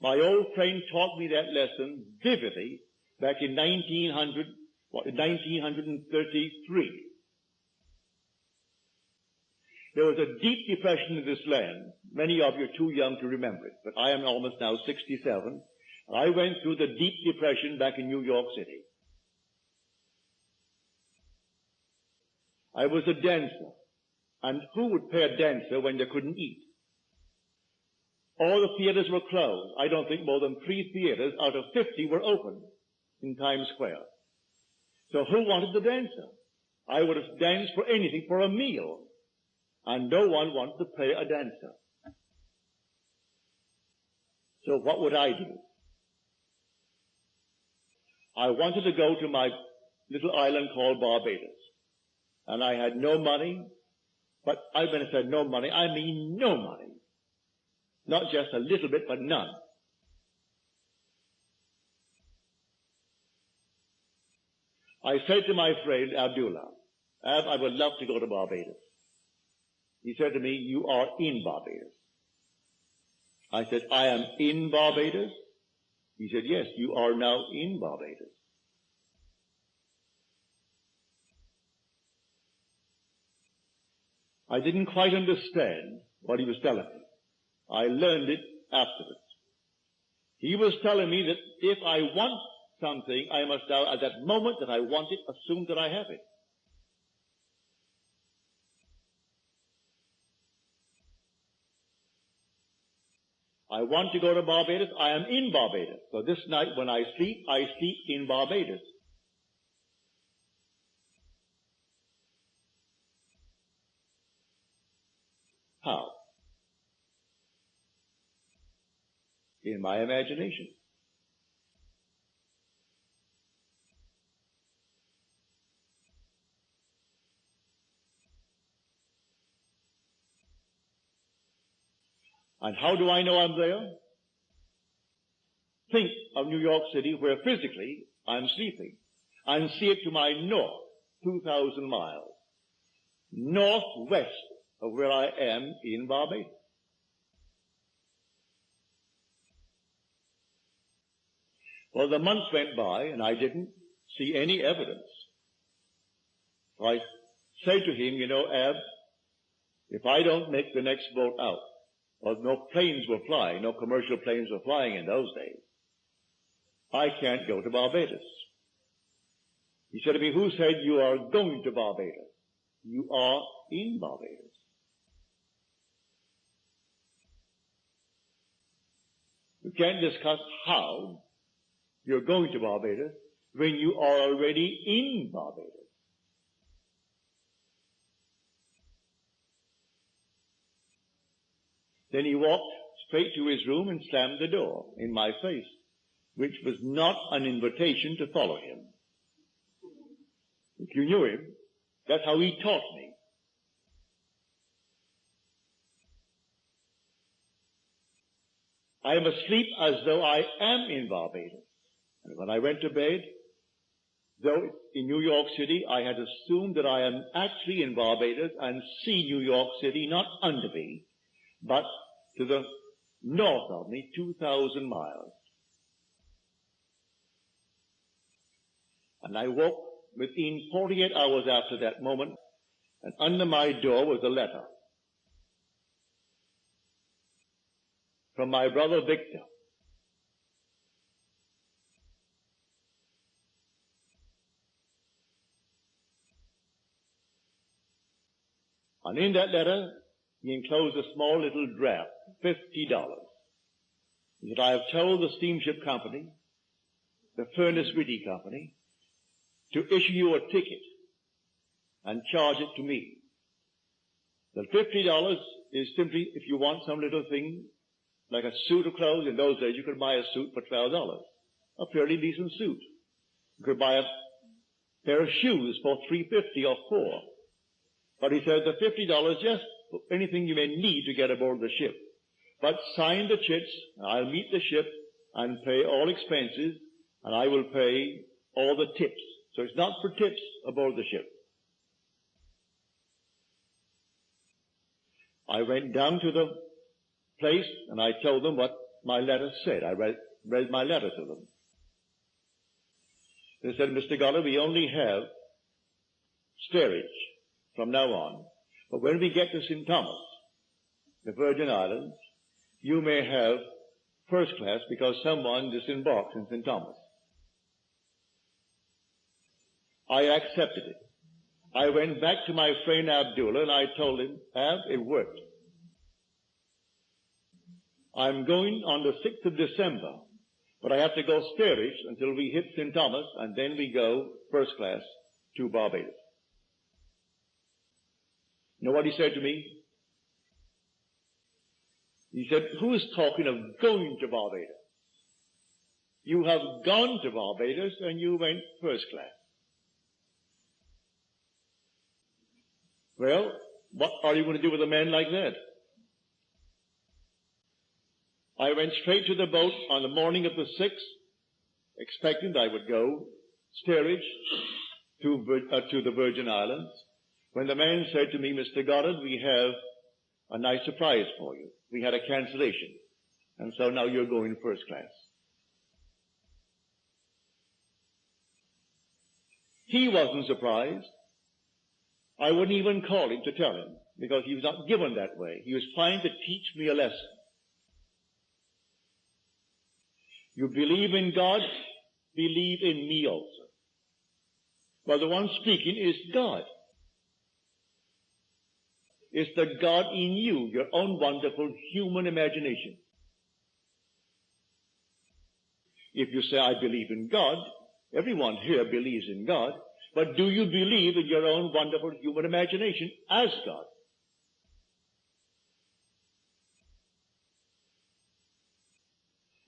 My old friend taught me that lesson vividly back in 1933. There was a deep depression in this land. Many of you are too young to remember it, but I am almost now 67. And I went through the deep depression back in New York City. I was a dancer. And who would pay a dancer when they couldn't eat? All the theaters were closed. I don't think more than 3 theaters out of 50 were open in Times Square. So who wanted the dancer? I would have danced for anything, for a meal. And no one wanted to pay a dancer. So what would I do? I wanted to go to my little island called Barbados. And I had no money. But when I said no money, I mean no money. Not just a little bit, but none. I said to my friend Abdullah, Ab, I would love to go to Barbados. He said to me, you are in Barbados. I said, I am in Barbados? He said, yes, you are now in Barbados. I didn't quite understand what he was telling me. I learned it afterwards. He was telling me that if I want something, I must now, at that moment that I want it, assume that I have it. I want to go to Barbados. I am in Barbados. So this night when I sleep in Barbados. How? In my imagination. And how do I know I'm there? Think of New York City, where physically I'm sleeping, and see it to my north, 2,000 miles, northwest of where I am in Barbados. Well, the months went by, and I didn't see any evidence. So I said to him, you know, Ab, if I don't make the next boat out, well, no planes were flying, no commercial planes were flying in those days, I can't go to Barbados. He said to me, who said you are going to Barbados? You are in Barbados. You can't discuss how you're going to Barbados when you are already in Barbados. Then he walked straight to his room and slammed the door in my face, which was not an invitation to follow him. If you knew him, that's how he taught me. I am asleep as though I am in Barbados. And when I went to bed, though in New York City, I had assumed that I am actually in Barbados and see New York City not under me, but to the north of me, 2,000 miles. And I woke within 48 hours after that moment, and under my door was a letter from my brother Victor. And in that letter, he enclosed a small little draft, $50. He said, I have told the steamship company, the Furnace Whitty Company, to issue you a ticket and charge it to me. The $50 is simply if you want some little thing, like a suit of clothes. In those days, you could buy a suit for $12, a fairly decent suit. You could buy a pair of shoes for $3.50 or $4. But he said the $50 just for anything you may need to get aboard the ship. But sign the chits, I'll meet the ship and pay all expenses, and I will pay all the tips. So it's not for tips aboard the ship. I went down to the place and I told them what my letter said. I read my letter to them. They said, Mr. Goddard, we only have steerage from now on. But when we get to St. Thomas, the Virgin Islands, you may have first class because someone disembarked in St. Thomas. I accepted it. I went back to my friend Abdullah and I told him, Ab, it worked. I'm going on the 6th of December, but I have to go steerage until we hit St. Thomas, and then we go first class to Barbados. You know what he said to me? He said, who is talking of going to Barbados? You have gone to Barbados and you went first class. Well, what are you going to do with a man like that? I went straight to the boat on the morning of the 6th, expecting I would go steerage to the Virgin Islands, when the man said to me, Mr. Goddard, we have a nice surprise for you. We had a cancellation, and so now you're going first class. He wasn't surprised. I wouldn't even call him to tell him, because he was not given that way. He was trying to teach me a lesson. You believe in God, believe in me also. Well, the one speaking is God. It's the God in you, your own wonderful human imagination. If you say, I believe in God, everyone here believes in God, but do you believe in your own wonderful human imagination as God?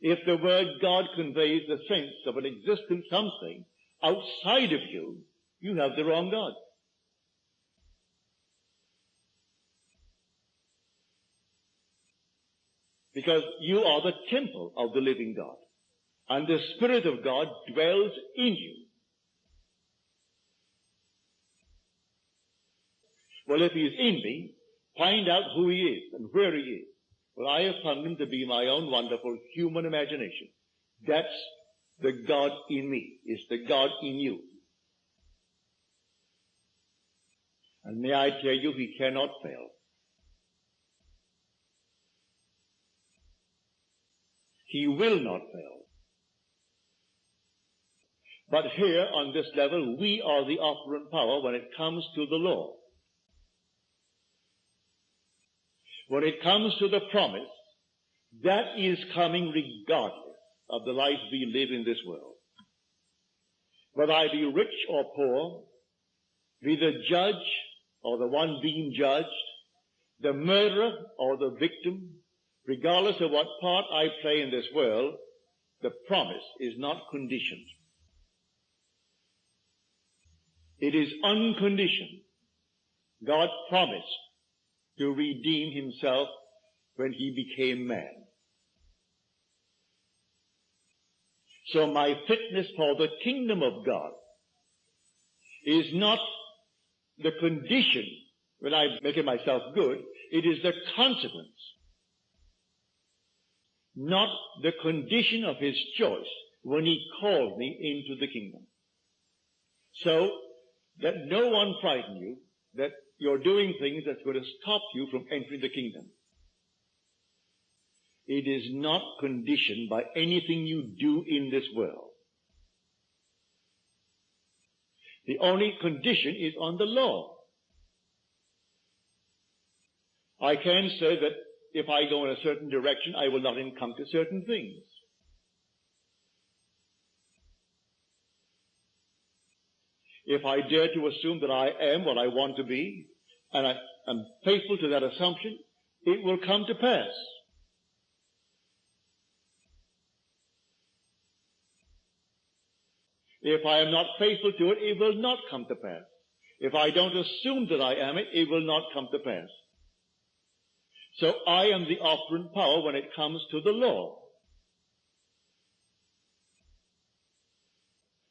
If the word God conveys the sense of an existent something outside of you, you have the wrong God. Because you are the temple of the living God, and the Spirit of God dwells in you. Well, if he is in me, find out who he is and where he is. Well, I have found him to be my own wonderful human imagination. That's the God in me. It's the God in you. And may I tell you, he cannot fail. He will not fail. But here on this level, we are the operant power when it comes to the law. When it comes to the promise, that is coming regardless of the life we live in this world. Whether I be rich or poor, be the judge or the one being judged, the murderer or the victim, regardless of what part I play in this world, the promise is not conditioned. It is unconditioned. God promised to redeem himself when he became man. So my fitness for the kingdom of God is not the condition when I'm making myself good. It is the consequence, not the condition of his choice when he called me into the kingdom. So let no one frighten you that you're doing things that's going to stop you from entering the kingdom. It is not conditioned by anything you do in this world. The only condition is on the law. I can say that if I go in a certain direction, I will not encounter certain things. If I dare to assume that I am what I want to be, and I am faithful to that assumption, it will come to pass. If I am not faithful to it, it will not come to pass. If I don't assume that I am it, it will not come to pass. So I am the operant power when it comes to the law.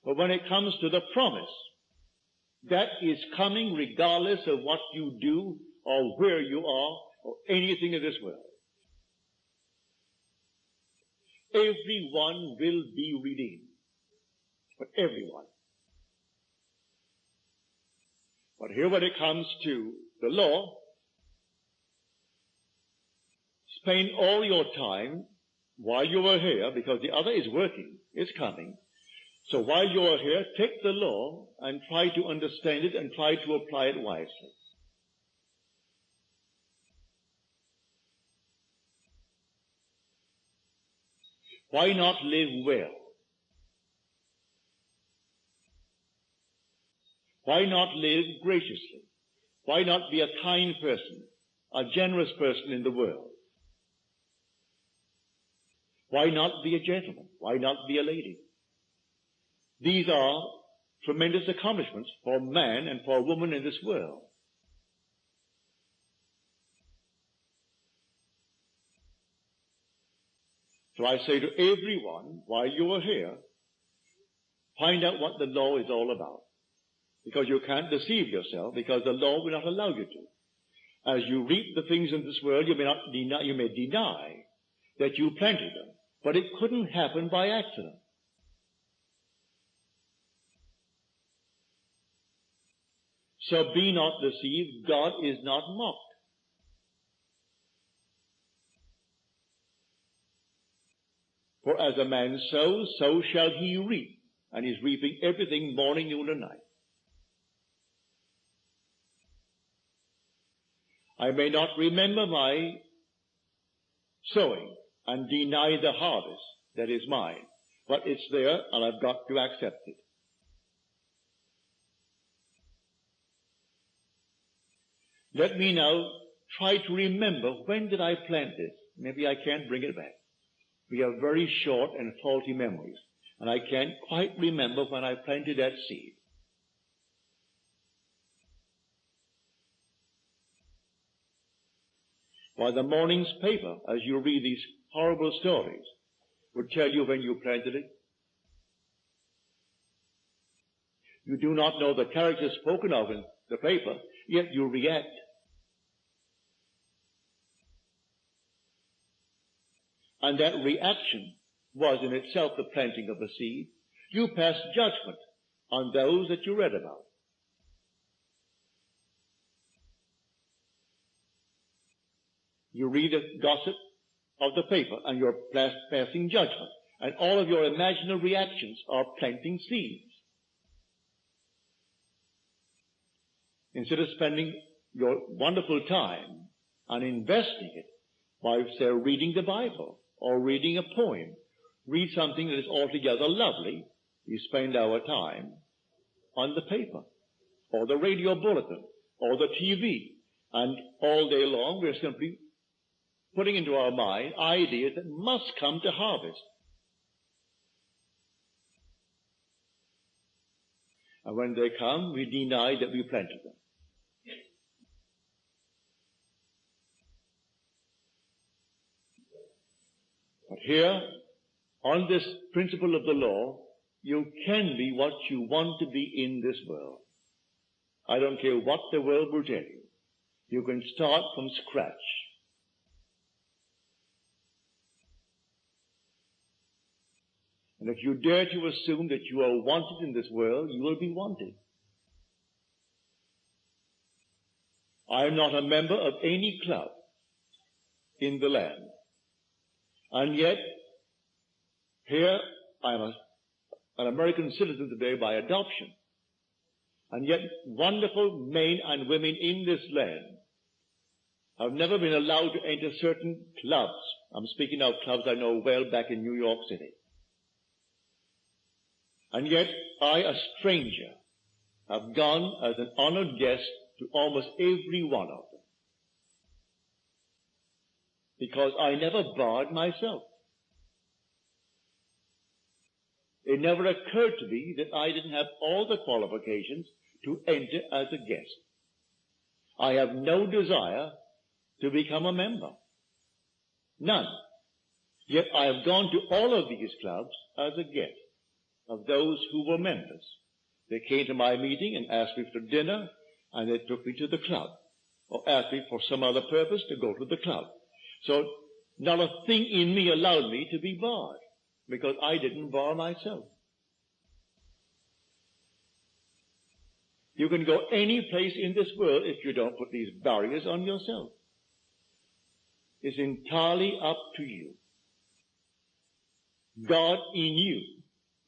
But when it comes to the promise, that is coming regardless of what you do or where you are or anything in this world. everyone will be redeemed. But everyone. But here when it comes to the law, spend all your time while you are here, because the other is working, is coming. So while you are here, take the law and try to understand it and try to apply it wisely. Why not live well? Why not live graciously? Why not be a kind person, a generous person in the world? Why not be a gentleman? Why not be a lady? These are tremendous accomplishments for man and for woman in this world. So I say to everyone, while you are here, find out what the law is all about. Because you can't deceive yourself, because the law will not allow you to. As you reap the things in this world, you may deny that you planted them. But it couldn't happen by accident. So be not deceived, God is not mocked. For as a man sows, so shall he reap. And he's reaping everything morning, noon, and night. I may not remember my sowing and deny the harvest that is mine, but it's there and I've got to accept it. Let me now try to remember, when did I plant this? Maybe I can't bring it back. We have very short and faulty memories, and I can't quite remember when I planted that seed. Why, the morning's paper, as you read these horrible stories, would tell you when you planted it. You do not know the characters spoken of in the paper, yet you react. And that reaction was in itself the planting of the seed. You pass judgment on those that you read about. You read the gossip of the paper and you're passing judgment. And all of your imaginary reactions are planting seeds. Instead of spending your wonderful time and investing it by, say, reading the Bible or reading a poem, read something that is altogether lovely, you spend our time on the paper or the radio bulletin or the TV. And all day long we're simply putting into our mind ideas that must come to harvest. And when they come, we deny that we planted them. But here, on this principle of the law, you can be what you want to be in this world. I don't care what the world will tell you. You can start from scratch. And if you dare to assume that you are wanted in this world, you will be wanted. I am not a member of any club in the land. And yet, here I am an American citizen today by adoption. And yet, wonderful men and women in this land have never been allowed to enter certain clubs. I'm speaking of clubs I know well back in New York City. And yet, I, a stranger, have gone as an honored guest to almost every one of them. Because I never barred myself. It never occurred to me that I didn't have all the qualifications to enter as a guest. I have no desire to become a member. None. Yet I have gone to all of these clubs as a guest of those who were members. They came to my meeting and asked me for dinner, and they took me to the club, or asked me for some other purpose to go to the club. So not a thing in me allowed me to be barred. because I didn't bar myself. You can go any place in this world if you don't put these barriers on yourself. It's entirely up to you. God in you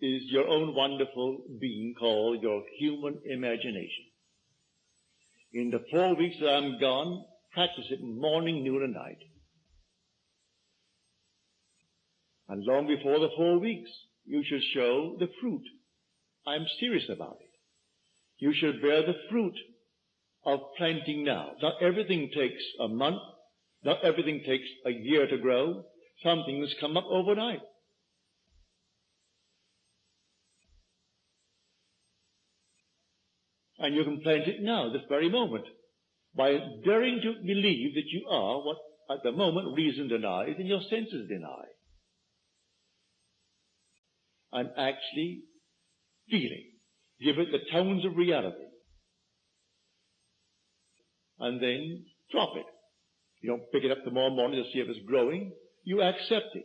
is your own wonderful being called your human imagination. In the 4 weeks that I'm gone, practice it morning, noon, and night. And long before the 4 weeks, you should show the fruit. I'm serious about it. You should bear the fruit of planting now. Not everything takes a month. Not everything takes a year to grow. Some things come up overnight. And you can plant it now, this very moment, by daring to believe that you are what at the moment reason denies and your senses deny. And actually feeling. Give it the tones of reality. And then drop it. You don't pick it up tomorrow morning to see if it's growing. You accept it.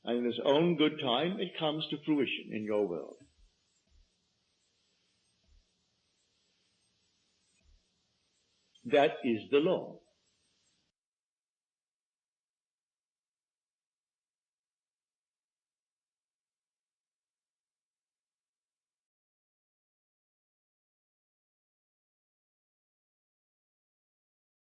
And in its own good time, it comes to fruition in your world. That is the law.